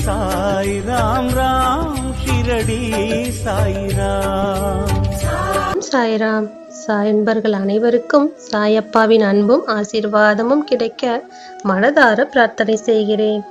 साई राम राम शिरडी साई राम சாய்ராம். சாய் அன்பர்கள் அனைவருக்கும் சாயப்பாவின் அன்பும் ஆசீர்வாதமும் கிடைக்க மனதார பிரார்த்தனை செய்கிறேன்.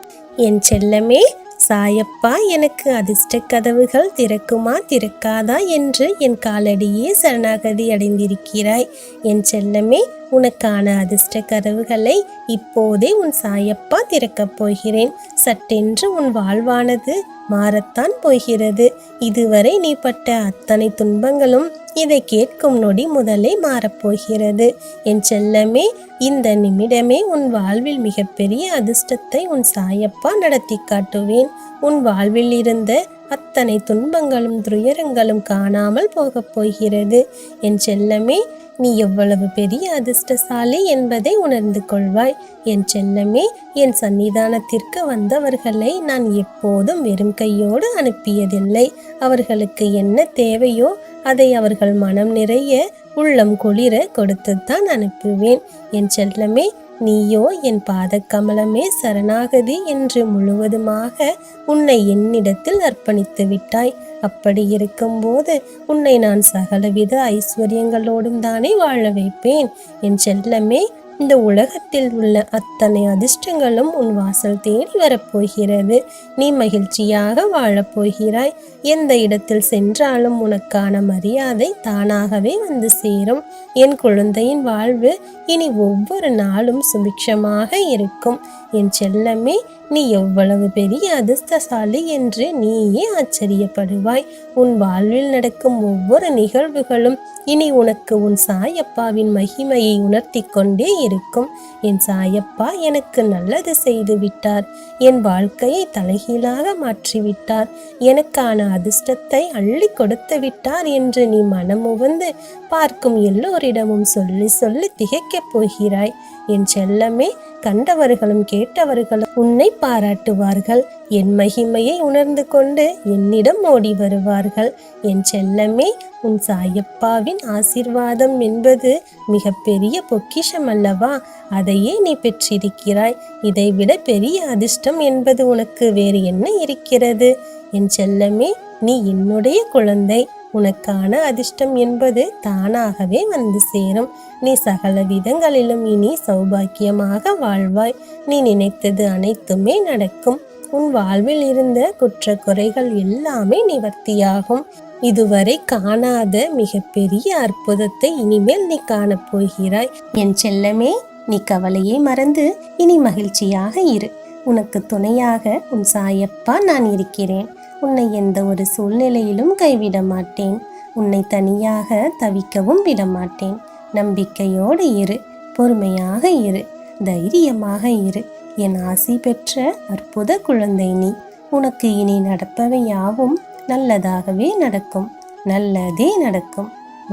என் செல்லமே, சாயப்பா எனக்கு அதிர்ஷ்ட கதவுகள் திறக்குமா திறக்காதா என்று என் காலடியே சரணாகதி அடைந்திருக்கிறாய். என் செல்லமே, உனக்கான அதிர்ஷ்ட கதவுகளை இப்போதே உன் சாயப்பா திறக்கப் போகிறேன். சட்டென்று உன் வாழ்வானது மாறத்தான் போகிறது. இதுவரை நீ பட்ட அத்தனை துன்பங்களும் இதை கேட்கும் நொடி முதலே மாறப்போகிறது. என் செல்லமே, இந்த நிமிடமே உன் வாழ்வில் மிகப்பெரிய அதிர்ஷ்டத்தை உன் சாயப்பா நடத்தி காட்டுவேன். உன் வாழ்வில் இருந்த அத்தனை துன்பங்களும் துயரங்களும் காணாமல் போகப் போகிறது. என் செல்லமே, நீ எவ்வளவு பெரிய அதிர்ஷ்டசாலி என்பதை உணர்ந்து கொள்வாய். என் செல்லமே, என் சன்னிதானத்திற்கு வந்தவர்களை நான் எப்போதும் வெறும் கையோடு அனுப்பியதில்லை. அவர்களுக்கு என்ன தேவையோ அதை அவர்கள் மனம் நிறைய உள்ளம் குளிர கொடுத்துத்தான் அனுப்புவேன். என் செல்லமே, நீயோ என் பாதக்கமலமே சரணாகதி என்று முழுவதுமாக உன்னை என்னிடத்தில் அர்ப்பணித்து விட்டாய். அப்படி இருக்கும்போது உன்னை நான் சகலவித ஐஸ்வர்யங்களோடும் தானே வாழ வைப்பேன். என் செல்லமே, இந்த உலகத்தில் உள்ள அத்தனை அதிர்ஷ்டங்களும் உன் வாசல் தேடி வரப்போகிறது. நீ மகிழ்ச்சியாக வாழப்போகிறாய். எந்த இடத்தில் சென்றாலும் உனக்கான மரியாதை தானாகவே வந்து சேரும். என் குழந்தையின் வாழ்வு இனி ஒவ்வொரு நாளும் சுபிக்ஷமாக இருக்கும். என் செல்லமே, நீ எவ்வளவு பெரிய அதிர்ஷ்டசாலி என்று நீயே ஆச்சரியப்படுவாய். உன் வாழ்வில் நடக்கும் ஒவ்வொரு நிகழ்வுகளும் இனி உனக்கு உன் சாயப்பாவின் மகிமையை உணர்த்தி கொண்டே இருக்கும். என் சாயப்பா எனக்கு நல்லது செய்து விட்டார். என் வாழ்க்கையை தலைகீழாக மாற்றிவிட்டார். எனக்கான அதிர்ஷ்டத்தை அள்ளி கொடுத்து விட்டார் என்று நீ மனமுவந்து பார்க்கும் எல்லோரிடமும் சொல்லி சொல்லி திகைக்கப் போகிறாய். என் செல்லமே, கண்டவர்களும் கேட்டவர்களும் உன்னை பாராட்டுவார்கள். என் மகிமையை உணர்ந்து கொண்டு என்னிடம் ஓடி வருவார்கள். என் செல்லமே, உன் சாயப்பாவின் ஆசீர்வாதம் என்பது மிக பெரிய பொக்கிஷம் அல்லவா? அதையே நீ பெற்றிருக்கிறாய். இதைவிட பெரிய அதிர்ஷ்டம் என்பது உனக்கு வேறு என்ன இருக்கிறது? என் செல்லமே, நீ என்னுடைய குழந்தை. உனக்கான அதிர்ஷ்டம் என்பது தானாகவே வந்து சேரும். நீ சகல விதங்களிலும் இனி சௌபாக்கியமாக வாழ்வாய். நீ நினைத்தது அனைத்துமே நடக்கும். உன் வாழ்வில் இருந்த குற்ற குறைகள் எல்லாமே நிவர்த்தியாகும். இதுவரை காணாத மிகப்பெரிய அற்புதத்தை இனிமேல் நீ காணப்போகிறாய். என் செல்லமே, நீ கவலையை மறந்து இனி மகிழ்ச்சியாக இரு. உனக்கு துணையாக உன் சாயப்பா நான் இருக்கிறேன். உன்னை எந்த ஒரு சூழ்நிலையிலும் கைவிட மாட்டேன். உன்னை தனியாக தவிக்கவும் விட மாட்டேன். நம்பிக்கையோடு இரு, பொறுமையாக இரு, தைரியமாக இரு. என் ஆசி பெற்ற அற்புத குழந்தை நீ. உனக்கு இனி நடப்பவை யாவும் நல்லதாகவே நடக்கும். நல்லதே நடக்கும்.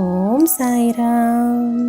ஓம் சாய்ராம்.